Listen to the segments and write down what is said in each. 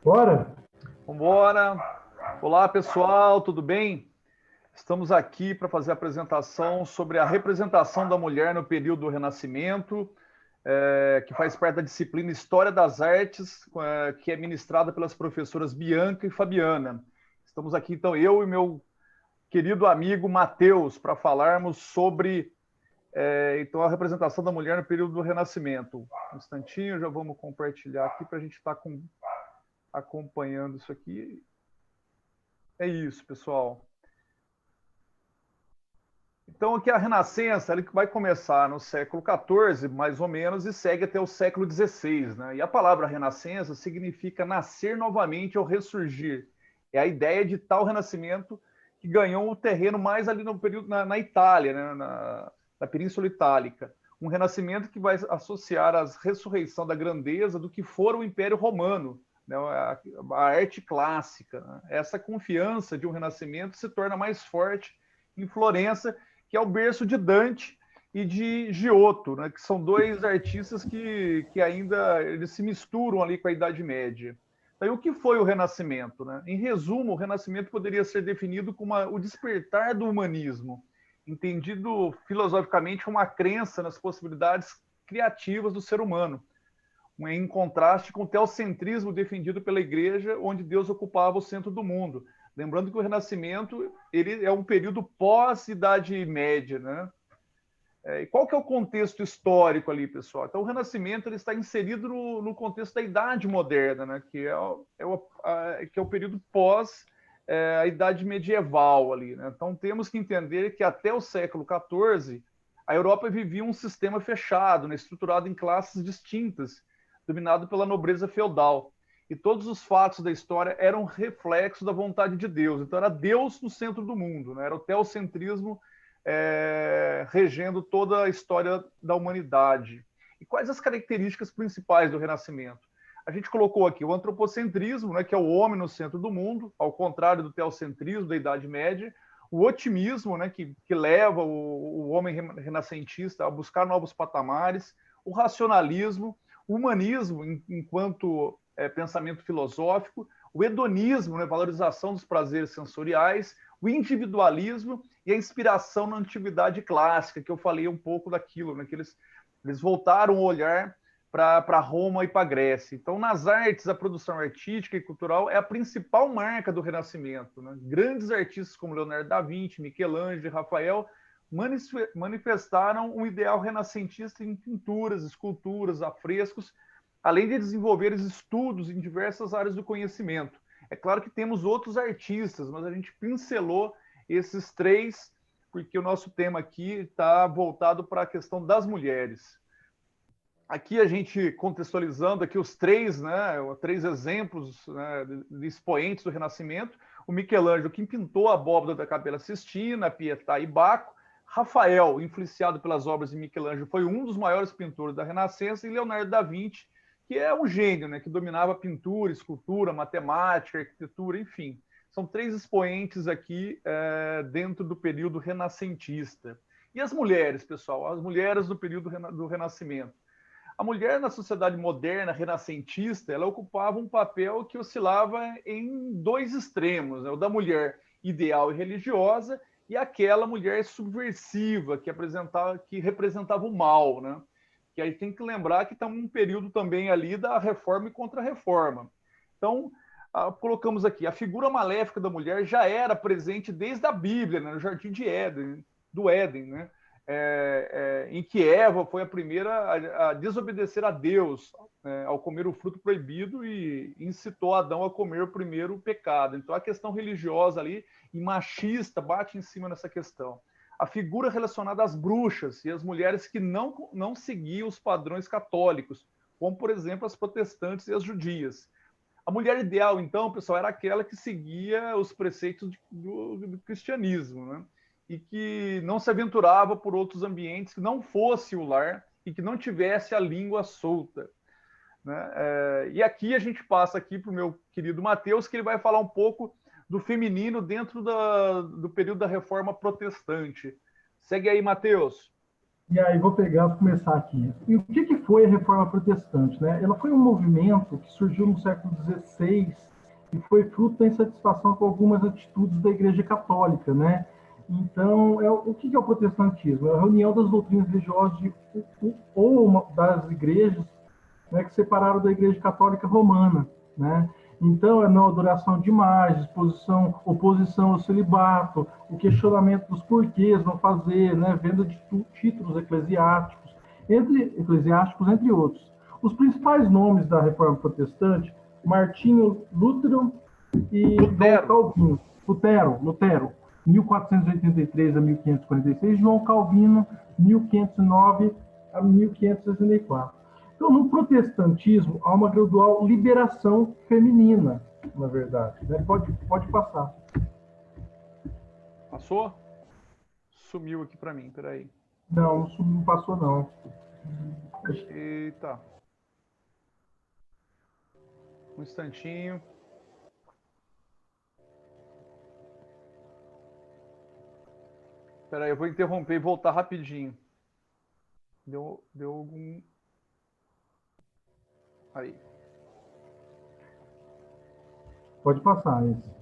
Bora? Vambora! Olá, pessoal, tudo bem? Estamos aqui para fazer a apresentação sobre a representação da mulher no período do Renascimento, que faz parte da disciplina História das Artes, que é ministrada pelas professoras Bianca e Fabiana. Estamos aqui, então, eu e meu querido amigo Matheus, para falarmos sobre então, a representação da mulher no período do Renascimento. Um instantinho, já vamos compartilhar aqui para a gente estar acompanhando isso aqui. É isso, pessoal. Então, aqui a Renascença ele vai começar no século XIV, mais ou menos, e segue até o século XVI. Né? E a palavra Renascença significa nascer novamente ou ressurgir. É a ideia de tal renascimento que ganhou o terreno mais ali no período na Itália, né? na Península Itálica. Um renascimento que vai associar a ressurreição da grandeza do que fora o Império Romano, né? a arte clássica. Né? Essa confiança de um renascimento se torna mais forte em Florença, que é o berço de Dante e de Giotto, né, que são dois artistas que ainda eles se misturam ali com a Idade Média. Então, o que foi o Renascimento? Né? Em resumo, o Renascimento poderia ser definido como o despertar do humanismo, entendido filosoficamente como a crença nas possibilidades criativas do ser humano, em contraste com o teocentrismo defendido pela Igreja, onde Deus ocupava o centro do mundo. Lembrando que o Renascimento ele é um período pós-Idade Média, né? E qual que é o contexto histórico ali, pessoal? Então, o Renascimento ele está inserido no contexto da Idade Moderna, né? Que é o período pós a Idade Medieval ali. Né? Então, temos que entender que até o século XIV, a Europa vivia um sistema fechado, né? Estruturado em classes distintas, dominado pela nobreza feudal. E todos os fatos da história eram reflexo da vontade de Deus. Então, era Deus no centro do mundo, né? Era o teocentrismo regendo toda a história da humanidade. E quais as características principais do Renascimento? A gente colocou aqui o antropocentrismo, né, que é o homem no centro do mundo, ao contrário do teocentrismo da Idade Média, o otimismo, né, que leva o homem renascentista a buscar novos patamares, o racionalismo, o humanismo enquanto pensamento filosófico, o hedonismo, né, valorização dos prazeres sensoriais, o individualismo e a inspiração na antiguidade clássica, que eu falei um pouco daquilo, né, que eles voltaram o olhar para Roma e para a Grécia. Então, nas artes, a produção artística e cultural é a principal marca do Renascimento. Né? Grandes artistas como Leonardo da Vinci, Michelangelo e Rafael manifestaram um ideal renascentista em pinturas, esculturas, afrescos, além de desenvolver estudos em diversas áreas do conhecimento. É claro que temos outros artistas, mas a gente pincelou esses três, porque o nosso tema aqui está voltado para a questão das mulheres. Aqui a gente contextualizando aqui os três, né, três exemplos, né, de expoentes do Renascimento. O Michelangelo, que pintou a abóbada da Capela Sistina, Pietà e Baco. Rafael, influenciado pelas obras de Michelangelo, foi um dos maiores pintores da Renascença. E Leonardo da Vinci, que é um gênio, né, que dominava pintura, escultura, matemática, arquitetura, enfim. São três expoentes aqui dentro do período renascentista. E as mulheres, pessoal? As mulheres do período do Renascimento. A mulher na sociedade moderna, renascentista, ela ocupava um papel que oscilava em dois extremos, né? O da mulher ideal e religiosa e aquela mulher subversiva que representava o mal, né? Que aí tem que lembrar que está um período também ali da reforma e contra-reforma. Então, colocamos aqui, a figura maléfica da mulher já era presente desde a Bíblia, né? No Jardim de Éden, do Éden, né? Em que Eva foi a primeira a desobedecer a Deus ao comer o fruto proibido e incitou Adão a comer o primeiro pecado. Então, a questão religiosa ali e machista bate em cima nessa questão. A figura relacionada às bruxas e às mulheres que não seguiam os padrões católicos, como, por exemplo, as protestantes e as judias. A mulher ideal, então, pessoal, era aquela que seguia os preceitos do cristianismo, né? E que não se aventurava por outros ambientes que não fosse o lar e que não tivesse a língua solta. Né? E aqui a gente passa aqui para o meu querido Matheus, que ele vai falar um pouco do feminino dentro do período da Reforma Protestante. Segue aí, Matheus. E aí vou começar aqui. E o que foi a Reforma Protestante, né? Ela foi um movimento que surgiu no século XVI e foi fruto da insatisfação com algumas atitudes da Igreja Católica, né? Então, o que é o protestantismo? É a reunião das doutrinas religiosas das igrejas, né, que separaram da Igreja Católica Romana, né? Então, é não adoração de imagens, oposição ao celibato, o questionamento dos porquês não fazer, né, venda de títulos eclesiásticos, entre outros. Os principais nomes da Reforma Protestante, Martinho Lutero e João Lutero. Calvino. Lutero, 1483 a 1546, João Calvino, 1509 a 1564. Então, no protestantismo, há uma gradual liberação feminina, na verdade. Né? Pode passar. Passou? Sumiu aqui para mim, peraí. Não passou, não. Eita. Um instantinho. Peraí, eu vou interromper e voltar rapidinho. Deu algum... Aí. Pode passar, isso.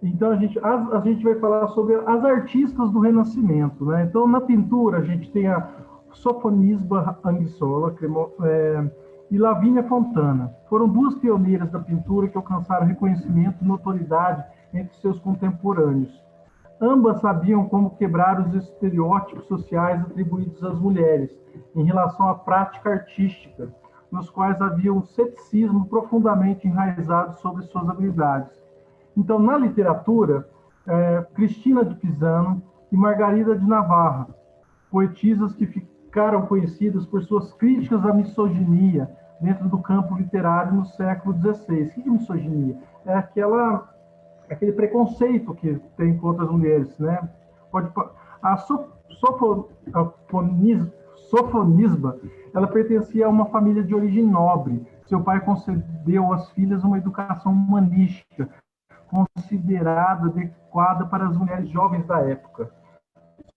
Então, a gente vai falar sobre as artistas do Renascimento, né? Então, na pintura, a gente tem a Sofonisba Anguissola e Lavínia Fontana. Foram duas pioneiras da pintura que alcançaram reconhecimento e notoriedade entre seus contemporâneos. Ambas sabiam como quebrar os estereótipos sociais atribuídos às mulheres em relação à prática artística, nos quais havia um ceticismo profundamente enraizado sobre suas habilidades. Então, na literatura, Cristina de Pisano e Margarida de Navarra, poetisas que ficaram conhecidas por suas críticas à misoginia dentro do campo literário no século XVI. O que é misoginia? É aquele preconceito que tem contra as mulheres, né? A Sofonisba, ela pertencia a uma família de origem nobre. Seu pai concedeu às filhas uma educação humanística, considerada adequada para as mulheres jovens da época.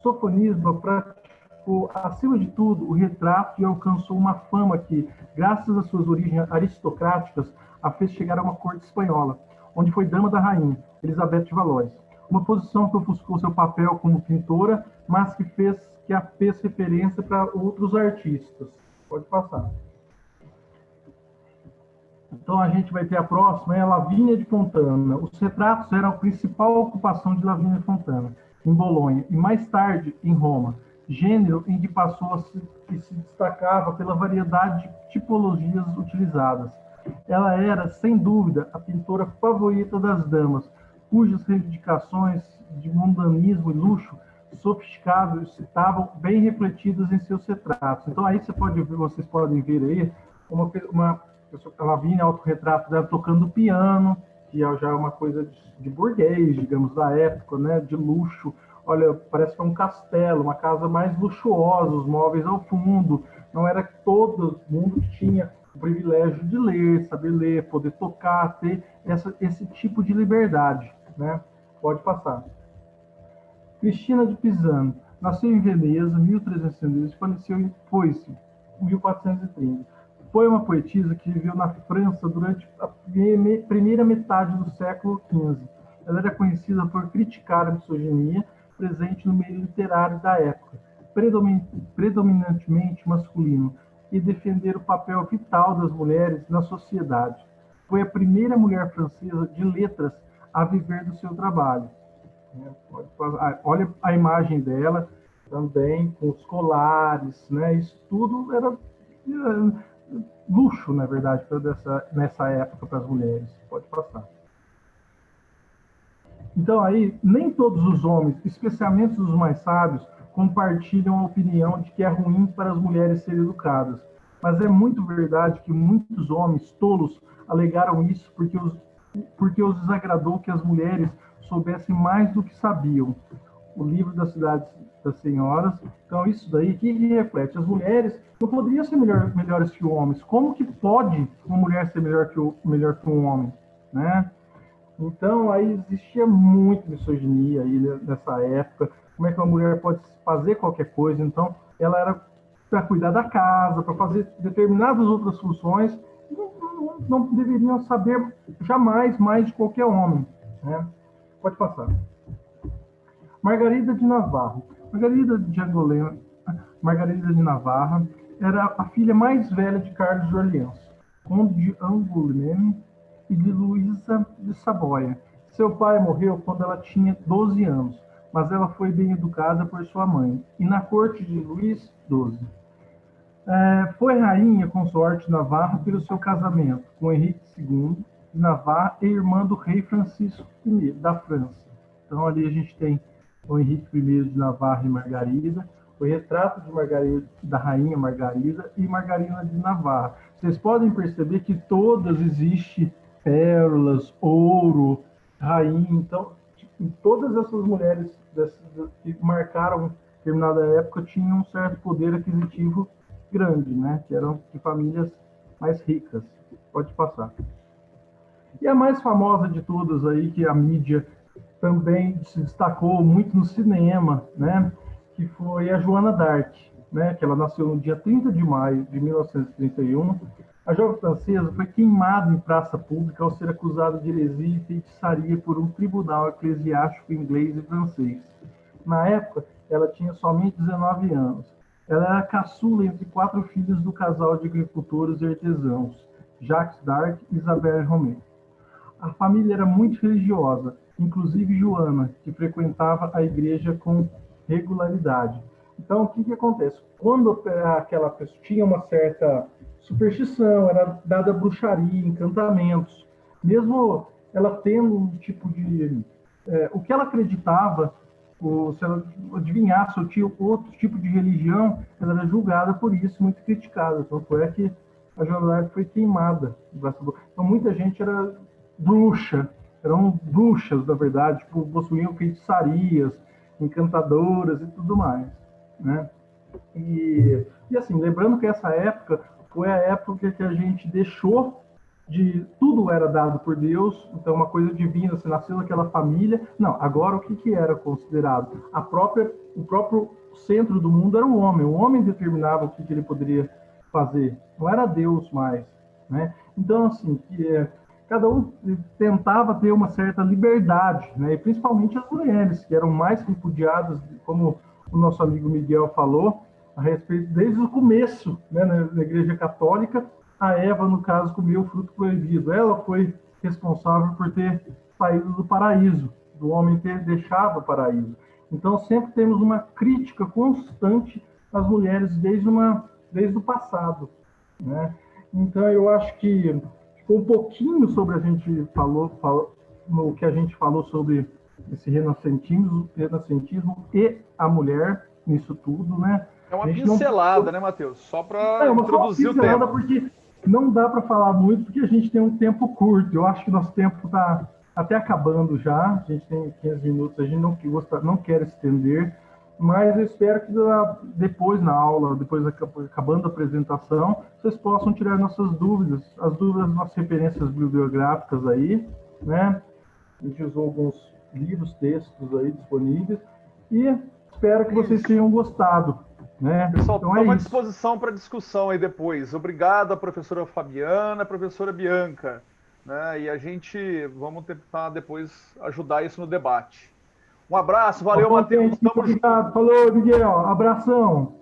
Sofonisba praticou, acima de tudo, o retrato e alcançou uma fama que, graças às suas origens aristocráticas, a fez chegar a uma corte espanhola, onde foi dama da rainha, Elizabeth de Valois. Uma posição que ofuscou seu papel como pintora, mas que a fez referência para outros artistas. Pode passar. Então, a gente vai ter a próxima, é a Lavínia de Fontana. Os retratos eram a principal ocupação de Lavínia de Fontana, em Bolonha, e mais tarde em Roma, gênero em que que se destacava pela variedade de tipologias utilizadas. Ela era, sem dúvida, a pintora favorita das damas, cujas reivindicações de mundanismo e luxo sofisticado estavam bem refletidas em seus retratos. Então, aí vocês podem ver aí uma a Lavínia, autorretrato dela tocando piano, que já é uma coisa de burguês, digamos, da época, né, de luxo. Olha, parece que é um castelo, uma casa mais luxuosa, os móveis ao fundo. Não era todo mundo que tinha o privilégio de saber ler, poder tocar, ter esse tipo de liberdade, né? Pode passar. Cristina de Pisano nasceu em Veneza, 1310, e faleceu em Foice, 1430. Foi uma poetisa que viveu na França durante a primeira metade do século XV. Ela era conhecida por criticar a misoginia presente no meio literário da época, predominantemente masculino, e defender o papel vital das mulheres na sociedade. Foi a primeira mulher francesa de letras a viver do seu trabalho. Olha a imagem dela também, com os colares, né? Isso tudo era luxo, na verdade, nessa época para as mulheres. Pode passar. Então, aí, nem todos os homens, especialmente os mais sábios, compartilham a opinião de que é ruim para as mulheres serem educadas. Mas é muito verdade que muitos homens tolos alegaram isso porque os desagradou que as mulheres soubessem mais do que sabiam. O livro das cidades das senhoras. Então, isso daí que reflete. As mulheres não poderiam ser melhores que homens. Como que pode uma mulher ser melhor que um homem? Né? Então, aí existia muito misoginia aí nessa época. como é que uma mulher pode fazer qualquer coisa. Então, ela era para cuidar da casa, para fazer determinadas outras funções, não deveriam saber jamais mais de qualquer homem, né? Pode passar. Margarida de Navarra. Margarida de Navarra era a filha mais velha de Carlos de Orleans, conde de Angoulême e de Luísa de Saboia. Seu pai morreu quando ela tinha 12 anos, mas ela foi bem educada por sua mãe, e na corte de Luís XII. Foi rainha consorte de Navarra pelo seu casamento com Henrique II de Navarra e irmã do rei Francisco I da França. Então ali a gente tem o Henrique I de Navarra e Margarida, o retrato de Margarida, da rainha Margarida e Margarida de Navarra. Vocês podem perceber que todas existem pérolas, ouro, rainha. Então, todas essas mulheres que marcaram determinada época tinham um certo poder aquisitivo grande, né? Que eram de famílias mais ricas. Pode passar. E a mais famosa de todas aí, que a mídia também se destacou muito no cinema, né? Que foi a Joana d'Arc, né? Que ela nasceu no dia 30 de maio de 1931. A jovem francesa foi queimada em praça pública ao ser acusada de heresia e feitiçaria por um tribunal eclesiástico inglês e francês. Na época, ela tinha somente 19 anos. Ela era caçula entre 4 filhos do casal de agricultores e artesãos, Jacques d'Arc e Isabelle Romé. A família era muito religiosa, inclusive Joana, que frequentava a igreja com regularidade. Então, o que acontece? Quando aquela pessoa tinha uma certa superstição, era dada bruxaria, encantamentos, mesmo ela tendo um tipo de... o que ela acreditava, se ela adivinhasse ou tinha outro tipo de religião, ela era julgada por isso, muito criticada. Tanto é que a Joana foi queimada. Então, muita gente era bruxa, eram bruxas, na verdade, tipo, possuíam feitiçarias, encantadoras e tudo mais, né? E assim, lembrando que essa época foi a época que a gente deixou de... Tudo era dado por Deus, então uma coisa divina, se nasceu naquela família. Não, agora o que era considerado? O próprio centro do mundo era o homem determinava o que ele poderia fazer, não era Deus mais, né? Então, assim, cada um tentava ter uma certa liberdade, né? E principalmente as mulheres, que eram mais repudiadas, como o nosso amigo Miguel falou, a respeito, desde o começo, né, na Igreja Católica, a Eva, no caso, comeu o fruto proibido. Ela foi responsável por ter saído do paraíso, do homem ter deixado o paraíso. Então, sempre temos uma crítica constante às mulheres desde o passado, né? Então, eu acho que ficou um pouquinho sobre no que a gente falou sobre esse renascentismo e a mulher nisso tudo, né? É uma pincelada, né, Matheus? Só para introduzir o tema. Porque não dá para falar muito, porque a gente tem um tempo curto. Eu acho que nosso tempo está até acabando já. A gente tem 15 minutos, a gente não quer estender, mas eu espero que depois na aula, depois acabando a apresentação, vocês possam tirar nossas dúvidas, as dúvidas das nossas referências bibliográficas aí, né? A gente usou alguns livros, textos aí disponíveis, e espero que vocês tenham gostado, né? Pessoal, então estamos à disposição para discussão aí depois. Obrigado à professora Fabiana, à professora Bianca, né? E a gente vamos tentar depois ajudar isso no debate. Um abraço, valeu, Matheus. Obrigado, falou, Miguel, abração.